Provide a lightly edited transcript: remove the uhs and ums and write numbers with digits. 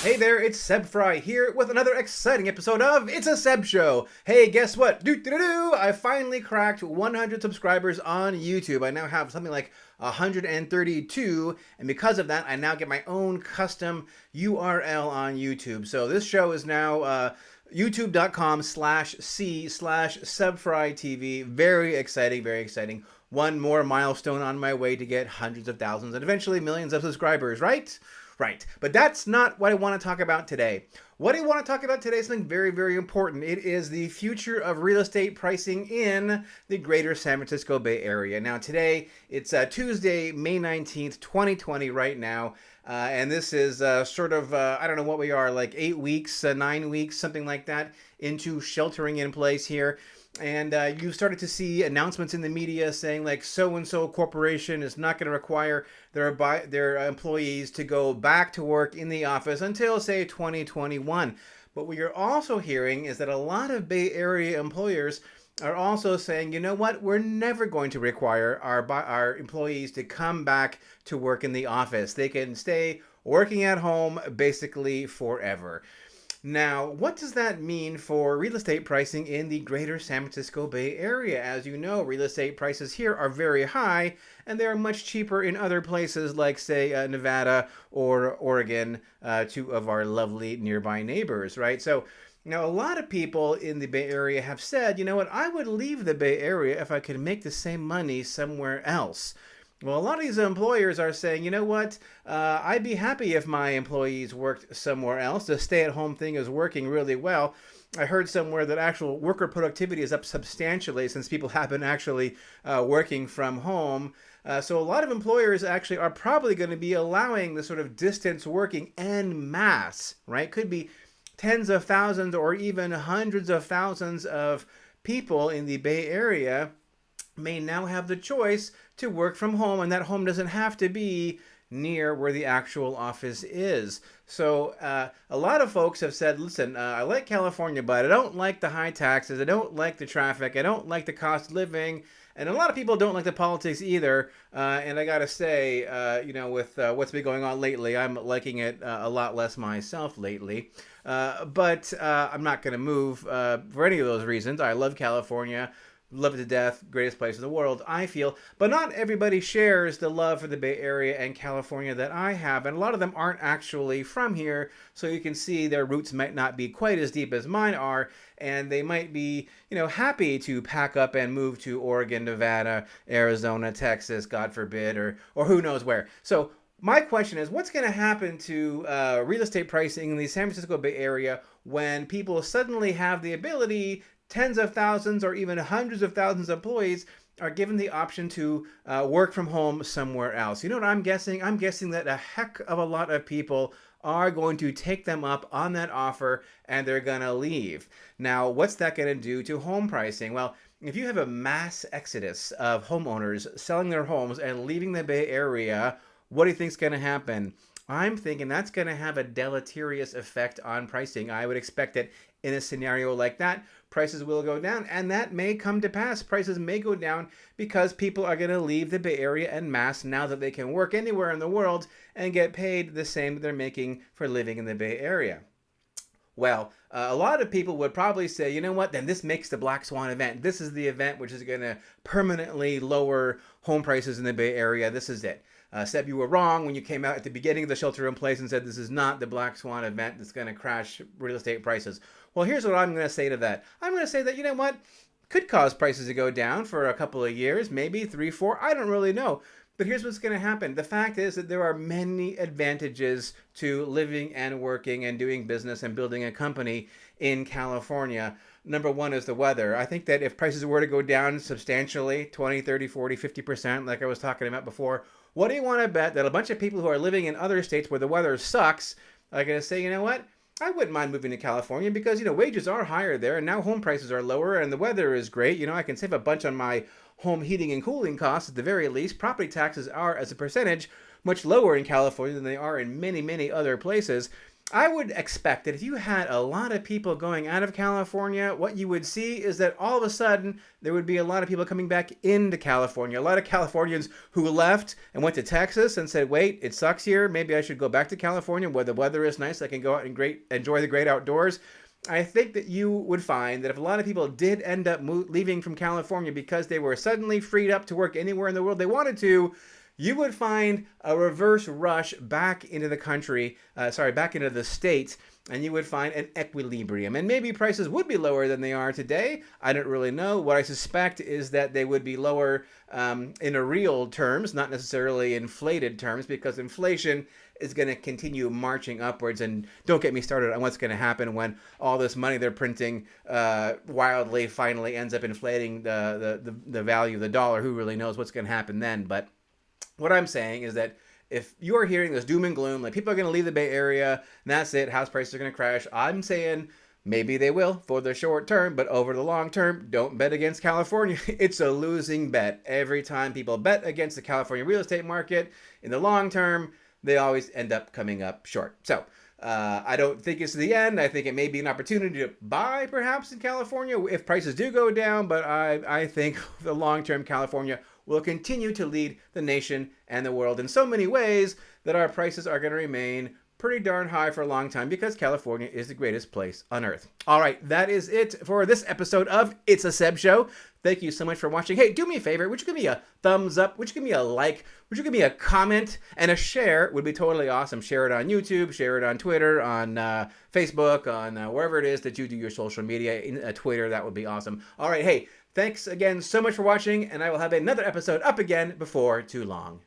Hey there, it's Seb Frey here with another exciting episode of It's a Seb Show. Hey, guess what? I finally cracked 100 subscribers on YouTube. I now have something like 132, and because of that, I now get my own custom URL on YouTube. So this show is now youtube.com/c/SebFryTV. Very exciting, very exciting. One more milestone on my way to get hundreds of thousands and eventually millions of subscribers, right? Right, but that's not what I want to talk about today. What I want to talk about today is something very, very important. It is the future of real estate pricing in the greater San Francisco Bay Area. Now, today, it's Tuesday, May 19th, 2020 right now. And this is I don't know what we are, like 8 weeks, 9 weeks, something like that, into sheltering in place here. And you started to see announcements in the media saying like so-and-so corporation is not going to require their employees to go back to work in the office until, say, 2021. But what you're also hearing is that a lot of Bay Area employers are also saying, you know what, we're never going to require our employees to come back to work in the office. They can stay working at home basically forever. Now, what does that mean for real estate pricing in the greater San Francisco Bay Area? As you know, real estate prices here are very high, and they are much cheaper in other places like, say, Nevada or Oregon, two of our lovely nearby neighbors, right? So, now, a lot of people in the Bay Area have said, you know what, I would leave the Bay Area if I could make the same money somewhere else. Well, a lot of these employers are saying, you know what, I'd be happy if my employees worked somewhere else. The stay-at-home thing is working really well. I heard somewhere that actual worker productivity is up substantially since people have been actually working from home. So a lot of employers actually are probably going to be allowing the sort of distance working en masse, right? Could be tens of thousands or even hundreds of thousands of people in the Bay Area may now have the choice to work from home, and that home doesn't have to be near where the actual office is. So a lot of folks have said, listen, I like California, but I don't like the high taxes, I don't like the traffic, I don't like the cost of living, and a lot of people don't like the politics either. And I gotta say, with what's been going on lately, I'm liking it a lot less myself lately. But I'm not gonna move for any of those reasons. I love California. Love it to death, greatest place in the world, I feel. But not everybody shares the love for the Bay Area and California that I have. And a lot of them aren't actually from here. So you can see their roots might not be quite as deep as mine are. And they might be, happy to pack up and move to Oregon, Nevada, Arizona, Texas, God forbid, or who knows where. So my question is, what's going to happen to real estate pricing in the San Francisco Bay Area when people suddenly have the ability, tens of thousands or even hundreds of thousands of employees are given the option to work from home somewhere else? You know what I'm guessing? I'm guessing that a heck of a lot of people are going to take them up on that offer and they're going to leave. Now, what's that going to do to home pricing? Well, if you have a mass exodus of homeowners selling their homes and leaving the Bay Area, what do you think is going to happen? I'm thinking that's going to have a deleterious effect on pricing. I would expect that in a scenario like that, prices will go down, and that may come to pass. Prices may go down because people are going to leave the Bay Area en masse now that they can work anywhere in the world and get paid the same that they're making for living in the Bay Area. Well, a lot of people would probably say, you know what, then this makes the Black Swan event. This is the event which is going to permanently lower home prices in the Bay Area. This is it. Seb, you were wrong when you came out at the beginning of the shelter in place and said this is not the Black Swan event that's going to crash real estate prices. Well, here's what I'm going to say to that. I'm going to say that, you know what, could cause prices to go down for a couple of years, maybe 3, 4, I don't really know. But here's what's going to happen. The fact is that there are many advantages to living and working and doing business and building a company in California. Number one is the weather. I think that if prices were to go down substantially, 20, 30, 40, 50%, like I was talking about before, what do you want to bet that a bunch of people who are living in other states where the weather sucks are going to say, you know what, I wouldn't mind moving to California because, wages are higher there and now home prices are lower and the weather is great. I can save a bunch on my home heating and cooling costs at the very least. Property taxes are, as a percentage, much lower in California than they are in many, many other places. I would expect that if you had a lot of people going out of California, what you would see is that all of a sudden there would be a lot of people coming back into California. A lot of Californians who left and went to Texas and said, wait, it sucks here. Maybe I should go back to California where the weather is nice. I can go out and enjoy the great outdoors. I think that you would find that if a lot of people did end up leaving from California because they were suddenly freed up to work anywhere in the world they wanted to, you would find a reverse rush back into the country, back into the states, and you would find an equilibrium. And maybe prices would be lower than they are today. I don't really know. What I suspect is that they would be lower in a real terms, not necessarily inflated terms, because inflation is going to continue marching upwards. And don't get me started on what's going to happen when all this money they're printing wildly finally ends up inflating the value of the dollar. Who really knows what's going to happen then? But what I'm saying is that if you're hearing this doom and gloom, like people are going to leave the Bay Area, and that's it, house prices are going to crash, I'm saying maybe they will for the short term, but over the long term, don't bet against California. It's a losing bet. Every time people bet against the California real estate market, in the long term, they always end up coming up short. So I don't think it's the end. I think it may be an opportunity to buy perhaps in California if prices do go down, but I think the long-term California will continue to lead the nation and the world in so many ways that our prices are going to remain pretty darn high for a long time because California is the greatest place on earth. All right, that is it for this episode of It's a Seb Show. Thank you so much for watching. Hey, do me a favor. Would you give me a thumbs up? Would you give me a like? Would you give me a comment? And a share would be totally awesome. Share it on YouTube. Share it on Twitter, on Facebook, on wherever it is that you do your social media. In Twitter, that would be awesome. All right, hey, thanks again so much for watching, and I will have another episode up again before too long.